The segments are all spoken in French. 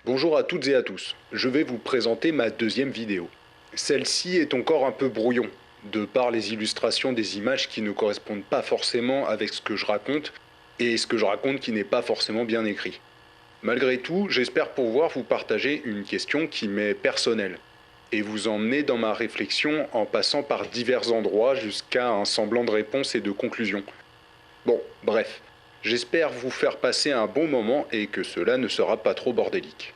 Bonjour à toutes et à tous, je vais vous présenter ma deuxième vidéo. Celle-ci est encore un peu brouillon, de par les illustrations des images qui ne correspondent pas forcément avec ce que je raconte, et ce que je raconte qui n'est pas forcément bien écrit. Malgré tout, j'espère pouvoir vous partager une question qui m'est personnelle, et vous emmener dans ma réflexion en passant par divers endroits jusqu'à un semblant de réponse et de conclusion. Bon, bref. J'espère vous faire passer un bon moment et que cela ne sera pas trop bordélique.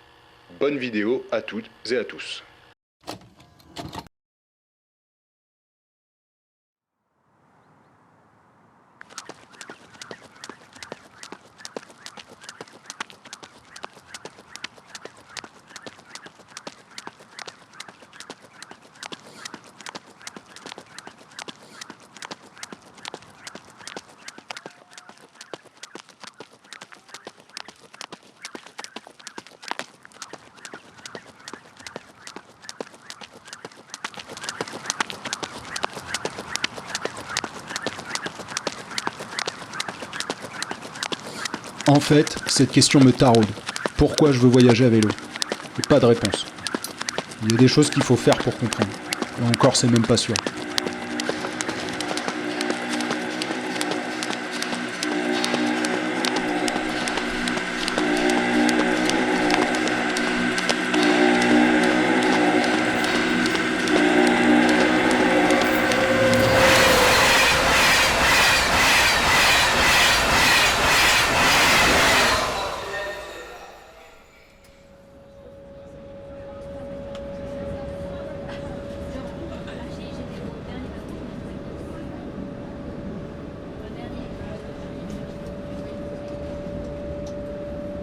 Bonne vidéo à toutes et à tous. En fait, cette question me taraude. Pourquoi je veux voyager à vélo? Et pas de réponse. Il y a des choses qu'il faut faire pour comprendre. Et encore, c'est même pas sûr.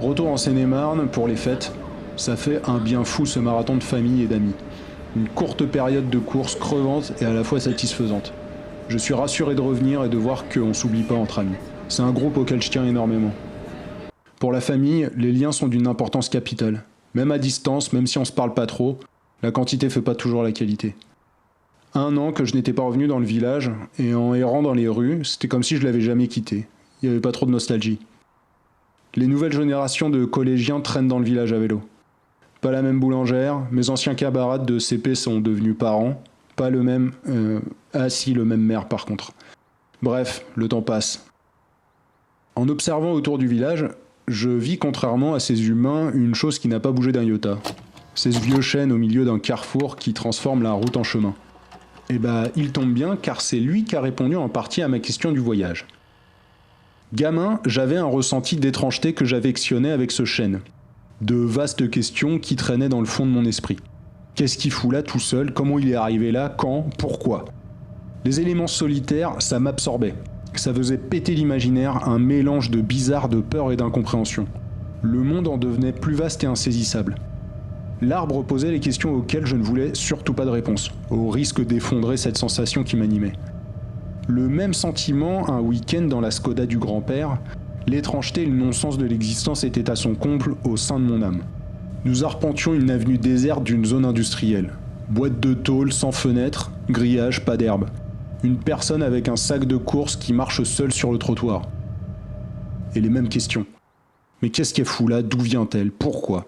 Retour en Seine-et-Marne pour les fêtes. Ça fait un bien fou ce marathon de famille et d'amis. Une courte période de course crevante et à la fois satisfaisante. Je suis rassuré de revenir et de voir qu'on s'oublie pas entre amis. C'est un groupe auquel je tiens énormément. Pour la famille, les liens sont d'une importance capitale. Même à distance, même si on se parle pas trop, la quantité fait pas toujours la qualité. 1 an que je n'étais pas revenu dans le village, et en errant dans les rues, c'était comme si je l'avais jamais quitté. Il n'y avait pas trop de nostalgie. Les nouvelles générations de collégiens traînent dans le village à vélo. Pas la même boulangère, mes anciens camarades de CP sont devenus parents, pas le même... si, le même maire par contre. Bref, le temps passe. En observant autour du village, je vis contrairement à ces humains une chose qui n'a pas bougé d'un iota. C'est ce vieux chêne au milieu d'un carrefour qui transforme la route en chemin. Et il tombe bien car c'est lui qui a répondu en partie à ma question du voyage. Gamin, j'avais un ressenti d'étrangeté que j'affectionnais avec ce chêne. De vastes questions qui traînaient dans le fond de mon esprit. Qu'est-ce qu'il fout là tout seul? Comment il est arrivé là? Quand? Pourquoi? Les éléments solitaires, ça m'absorbait. Ça faisait péter l'imaginaire, un mélange de bizarre, de peur et d'incompréhension. Le monde en devenait plus vaste et insaisissable. L'arbre posait les questions auxquelles je ne voulais surtout pas de réponse, au risque d'effondrer cette sensation qui m'animait. Le même sentiment, un week-end dans la Skoda du grand-père, l'étrangeté et le non-sens de l'existence étaient à son comble au sein de mon âme. Nous arpentions une avenue déserte d'une zone industrielle. Boîte de tôle sans fenêtre, grillage, pas d'herbe. Une personne avec un sac de course qui marche seule sur le trottoir. Et les mêmes questions. Mais qu'est-ce qu'elle fout là? D'où vient-elle? Pourquoi?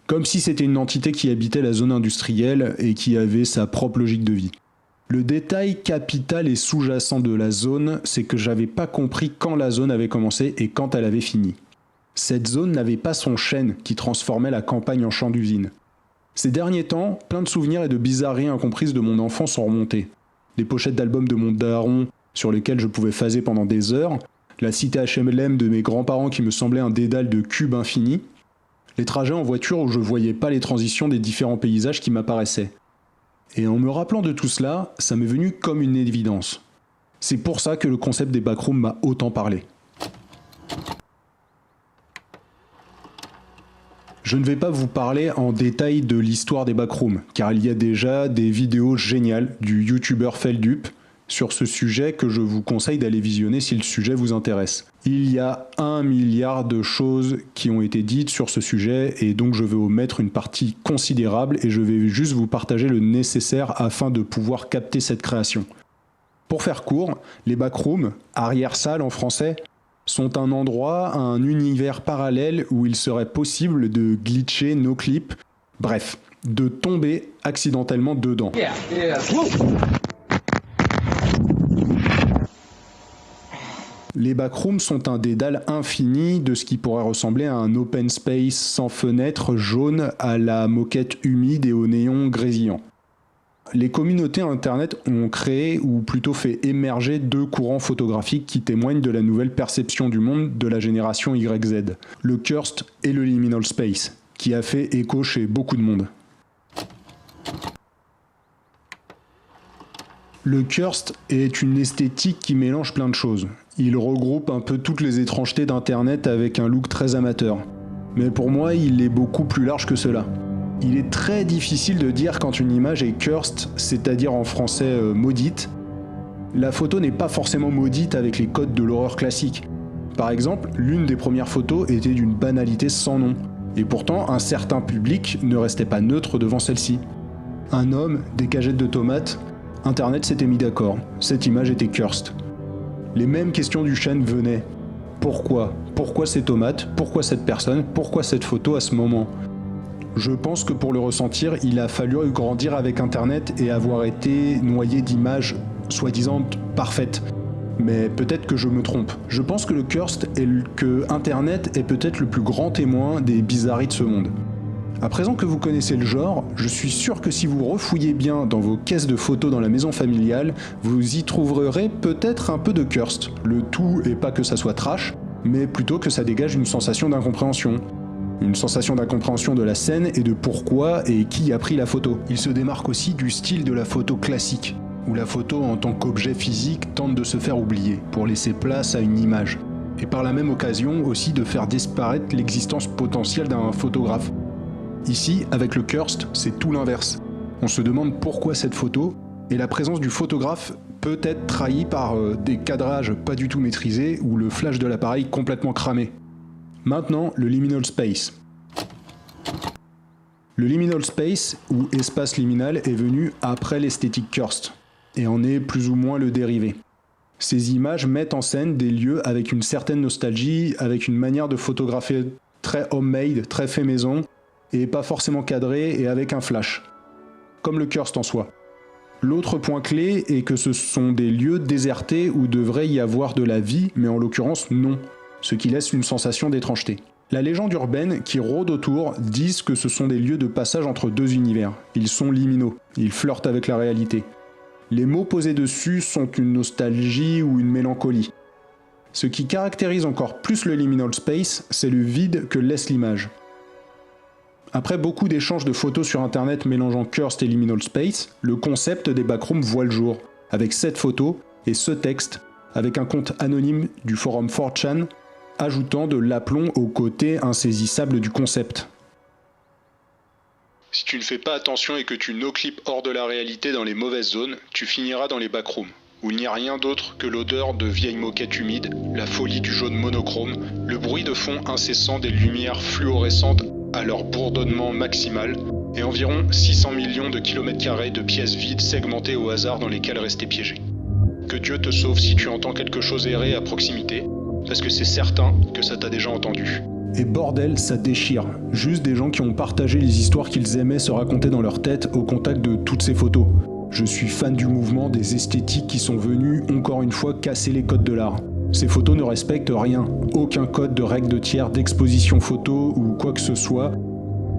Comme si c'était une entité qui habitait la zone industrielle et qui avait sa propre logique de vie. Le détail capital et sous-jacent de la zone, c'est que j'avais pas compris quand la zone avait commencé et quand elle avait fini. Cette zone n'avait pas son chêne qui transformait la campagne en champ d'usine. Ces derniers temps, plein de souvenirs et de bizarreries incomprises de mon enfance sont remontés. Les pochettes d'albums de mon daron sur lesquelles je pouvais phaser pendant des heures, la cité HLM de mes grands-parents qui me semblait un dédale de cubes infinis, les trajets en voiture où je voyais pas les transitions des différents paysages qui m'apparaissaient. Et en me rappelant de tout cela, ça m'est venu comme une évidence. C'est pour ça que le concept des backrooms m'a autant parlé. Je ne vais pas vous parler en détail de l'histoire des backrooms, car il y a déjà des vidéos géniales du youtubeur Feldup sur ce sujet que je vous conseille d'aller visionner si le sujet vous intéresse. Il y a 1 milliard de choses qui ont été dites sur ce sujet et donc je vais omettre une partie considérable et je vais juste vous partager le nécessaire afin de pouvoir capter cette création. Pour faire court, les backrooms, arrière-salle en français, sont un endroit, un univers parallèle où il serait possible de glitcher nos clips, bref, de tomber accidentellement dedans. Les backrooms sont un dédale infini de ce qui pourrait ressembler à un open space sans fenêtre jaune à la moquette humide et au néon grésillant. Les communautés internet ont créé ou plutôt fait émerger deux courants photographiques qui témoignent de la nouvelle perception du monde de la génération YZ, le Cursed et le Liminal Space, qui a fait écho chez beaucoup de monde. Le Cursed est une esthétique qui mélange plein de choses. Il regroupe un peu toutes les étrangetés d'internet avec un look très amateur. Mais pour moi, il est beaucoup plus large que cela. Il est très difficile de dire quand une image est cursed, c'est-à-dire en français maudite. La photo n'est pas forcément maudite avec les codes de l'horreur classique. Par exemple, l'une des premières photos était d'une banalité sans nom. Et pourtant, un certain public ne restait pas neutre devant celle-ci. Un homme, des cagettes de tomates, Internet s'était mis d'accord. Cette image était cursed. Les mêmes questions du chêne venaient. Pourquoi ? Pourquoi ces tomates ? Pourquoi cette personne ? Pourquoi cette photo à ce moment ? Je pense que pour le ressentir, il a fallu grandir avec Internet et avoir été noyé d'images soi-disant parfaites. Mais peut-être que je me trompe. Je pense que le cursed et que Internet est peut-être le plus grand témoin des bizarreries de ce monde. À présent que vous connaissez le genre, je suis sûr que si vous refouillez bien dans vos caisses de photos dans la maison familiale, vous y trouverez peut-être un peu de cursed. Le tout est pas que ça soit trash, mais plutôt que ça dégage une sensation d'incompréhension. Une sensation d'incompréhension de la scène et de pourquoi et qui a pris la photo. Il se démarque aussi du style de la photo classique, où la photo en tant qu'objet physique tente de se faire oublier, pour laisser place à une image. Et par la même occasion aussi de faire disparaître l'existence potentielle d'un photographe. Ici, avec le cursed, c'est tout l'inverse. On se demande pourquoi cette photo, et la présence du photographe peut être trahie par des cadrages pas du tout maîtrisés ou le flash de l'appareil complètement cramé. Maintenant, le liminal space. Le liminal space, ou espace liminal, est venu après l'esthétique cursed, et en est plus ou moins le dérivé. Ces images mettent en scène des lieux avec une certaine nostalgie, avec une manière de photographier très homemade, très fait maison, et pas forcément cadré et avec un flash. Comme le cursed en soi. L'autre point clé est que ce sont des lieux désertés où devrait y avoir de la vie, mais en l'occurrence non. Ce qui laisse une sensation d'étrangeté. La légende urbaine qui rôde autour disent que ce sont des lieux de passage entre deux univers. Ils sont liminaux, ils flirtent avec la réalité. Les mots posés dessus sont une nostalgie ou une mélancolie. Ce qui caractérise encore plus le liminal space, c'est le vide que laisse l'image. Après beaucoup d'échanges de photos sur internet mélangeant cursed et liminal space, le concept des backrooms voit le jour, avec cette photo et ce texte, avec un compte anonyme du forum 4chan, ajoutant de l'aplomb au côté insaisissable du concept. Si tu ne fais pas attention et que tu no-clips hors de la réalité dans les mauvaises zones, tu finiras dans les backrooms, où il n'y a rien d'autre que l'odeur de vieilles moquettes humides, la folie du jaune monochrome, le bruit de fond incessant des lumières fluorescentes à leur bourdonnement maximal, et environ 600 millions de km² de pièces vides segmentées au hasard dans lesquelles rester piégé. Que Dieu te sauve si tu entends quelque chose errer à proximité, parce que c'est certain que ça t'a déjà entendu. Et bordel, ça déchire. Juste des gens qui ont partagé les histoires qu'ils aimaient se raconter dans leur tête au contact de toutes ces photos. Je suis fan du mouvement des esthétiques qui sont venus, encore une fois, casser les codes de l'art. Ces photos ne respectent rien, aucun code de règle de tiers, d'exposition photo ou quoi que ce soit,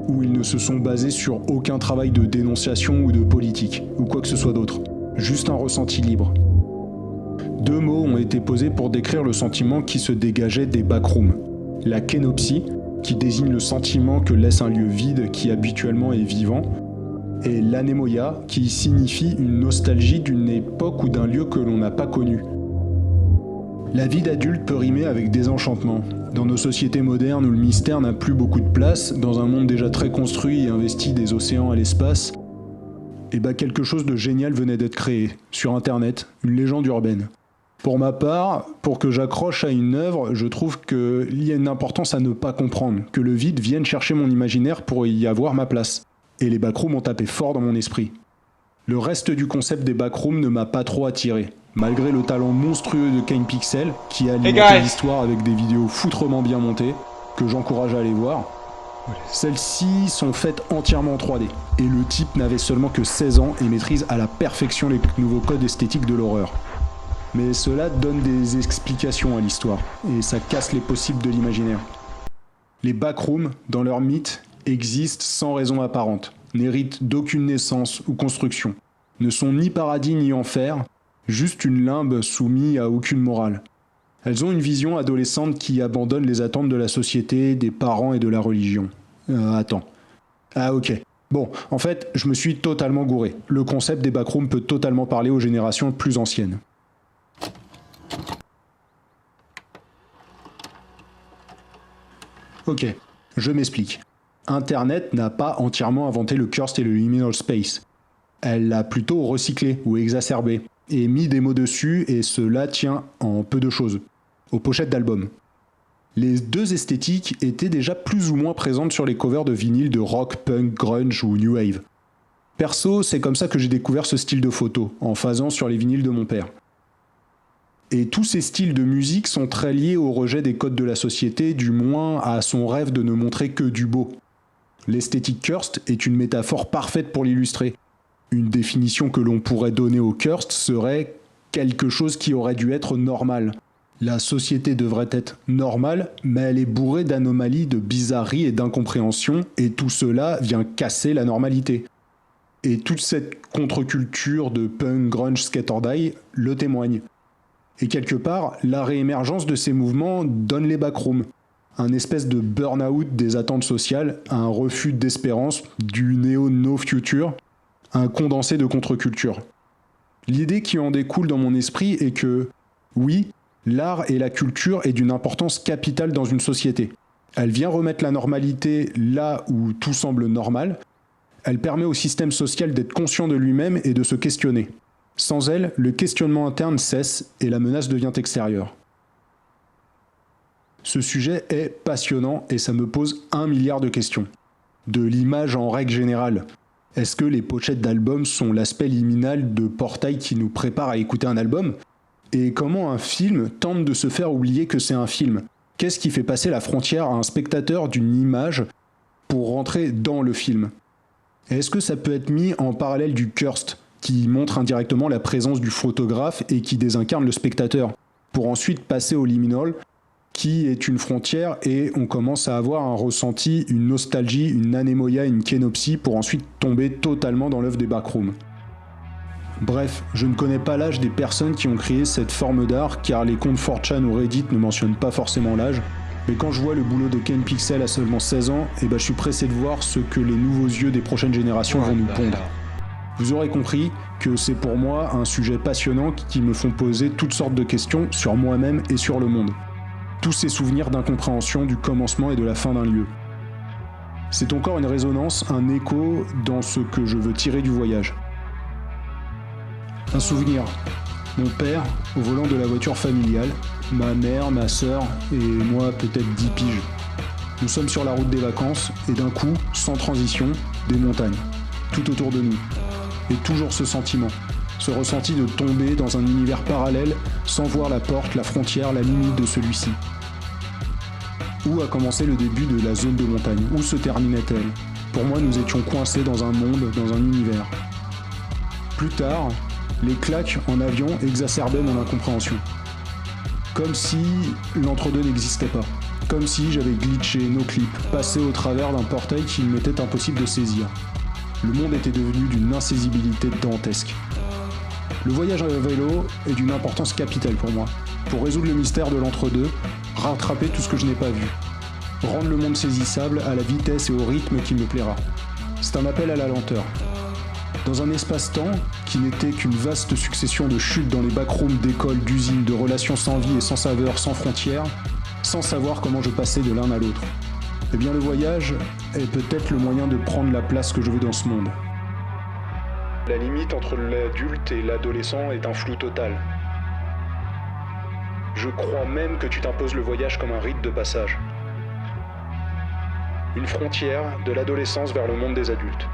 où ils ne se sont basés sur aucun travail de dénonciation ou de politique, ou quoi que ce soit d'autre. Juste un ressenti libre. Deux mots ont été posés pour décrire le sentiment qui se dégageait des backrooms. La kénopsie, qui désigne le sentiment que laisse un lieu vide qui habituellement est vivant, et l'anémoia, qui signifie une nostalgie d'une époque ou d'un lieu que l'on n'a pas connu. La vie d'adulte peut rimer avec désenchantement. Dans nos sociétés modernes où le mystère n'a plus beaucoup de place, dans un monde déjà très construit et investi des océans à l'espace, et quelque chose de génial venait d'être créé, sur internet, une légende urbaine. Pour ma part, pour que j'accroche à une œuvre, je trouve qu'il y a une importance à ne pas comprendre, que le vide vienne chercher mon imaginaire pour y avoir ma place. Et les backrooms ont tapé fort dans mon esprit. Le reste du concept des backrooms ne m'a pas trop attiré, malgré le talent monstrueux de Kane Pixel, qui a alimenté l'histoire avec des vidéos foutrement bien montées, que j'encourage à aller voir. Celles-ci sont faites entièrement en 3D, et le type n'avait seulement que 16 ans et maîtrise à la perfection les nouveaux codes esthétiques de l'horreur. Mais cela donne des explications à l'histoire, et ça casse les possibles de l'imaginaire. Les backrooms, dans leur mythe, existent sans raison apparente, n'héritent d'aucune naissance ou construction, ne sont ni paradis ni enfer, juste une limbe soumise à aucune morale. Elles ont une vision adolescente qui abandonne les attentes de la société, des parents et de la religion. Attends. Ah ok. Bon, en fait, je me suis totalement gouré. Le concept des backrooms peut totalement parler aux générations plus anciennes. Ok, je m'explique. Internet n'a pas entièrement inventé le cursed et le liminal space. Elle l'a plutôt recyclé ou exacerbé, et mis des mots dessus, et cela tient en peu de choses. Aux pochettes d'albums. Les deux esthétiques étaient déjà plus ou moins présentes sur les covers de vinyle de rock, punk, grunge ou new wave. Perso, c'est comme ça que j'ai découvert ce style de photo, en phasant sur les vinyles de mon père. Et tous ces styles de musique sont très liés au rejet des codes de la société, du moins à son rêve de ne montrer que du beau. L'esthétique cursed est une métaphore parfaite pour l'illustrer. Une définition que l'on pourrait donner au cursed serait quelque chose qui aurait dû être normal. La société devrait être normale, mais elle est bourrée d'anomalies, de bizarreries et d'incompréhensions, et tout cela vient casser la normalité. Et toute cette contre-culture de punk, grunge, skate or die le témoigne. Et quelque part, la réémergence de ces mouvements donne les backrooms. Un espèce de burn-out des attentes sociales, un refus d'espérance, du néo-no future, un condensé de contre-culture. L'idée qui en découle dans mon esprit est que, oui, l'art et la culture est d'une importance capitale dans une société. Elle vient remettre la normalité là où tout semble normal. Elle permet au système social d'être conscient de lui-même et de se questionner. Sans elle, le questionnement interne cesse et la menace devient extérieure. Ce sujet est passionnant et ça me pose 1 milliard de questions. De l'image en règle générale. Est-ce que les pochettes d'albums sont l'aspect liminal de portail qui nous prépare à écouter un album ? Et comment un film tente de se faire oublier que c'est un film ? Qu'est-ce qui fait passer la frontière à un spectateur d'une image pour rentrer dans le film ? Et est-ce que ça peut être mis en parallèle du cursed, qui montre indirectement la présence du photographe et qui désincarne le spectateur, pour ensuite passer au liminal, qui est une frontière et on commence à avoir un ressenti, une nostalgie, une anémoïa, une kénopsie, pour ensuite tomber totalement dans l'œuvre des backrooms. Bref, je ne connais pas l'âge des personnes qui ont créé cette forme d'art, car les comptes 4chan ou Reddit ne mentionnent pas forcément l'âge, mais quand je vois le boulot de Kane Pixel à seulement 16 ans, je suis pressé de voir ce que les nouveaux yeux des prochaines générations vont nous pondre. Vous aurez compris que c'est pour moi un sujet passionnant qui me font poser toutes sortes de questions sur moi-même et sur le monde. Tous ces souvenirs d'incompréhension du commencement et de la fin d'un lieu. C'est encore une résonance, un écho dans ce que je veux tirer du voyage. Un souvenir. Mon père, au volant de la voiture familiale, ma mère, ma sœur et moi peut-être 10 piges. Nous sommes sur la route des vacances et d'un coup, sans transition, des montagnes. Tout autour de nous. Et toujours ce sentiment. Ce ressenti de tomber dans un univers parallèle sans voir la porte, la frontière, la limite de celui-ci. Où a commencé le début de la zone de montagne ? Où se terminait-elle ? Pour moi, nous étions coincés dans un monde, dans un univers. Plus tard, les claques en avion exacerbaient mon incompréhension. Comme si l'entre-deux n'existait pas. Comme si j'avais glitché, no clip, passé au travers d'un portail qu'il m'était impossible de saisir. Le monde était devenu d'une insaisibilité dantesque. Le voyage à vélo est d'une importance capitale pour moi. Pour résoudre le mystère de l'entre-deux, rattraper tout ce que je n'ai pas vu. Rendre le monde saisissable à la vitesse et au rythme qui me plaira. C'est un appel à la lenteur. Dans un espace-temps qui n'était qu'une vaste succession de chutes dans les backrooms d'écoles, d'usines, de relations sans vie et sans saveur, sans frontières, sans savoir comment je passais de l'un à l'autre. Eh bien le voyage est peut-être le moyen de prendre la place que je veux dans ce monde. La limite entre l'adulte et l'adolescent est un flou total. Je crois même que tu t'imposes le voyage comme un rite de passage. Une frontière de l'adolescence vers le monde des adultes.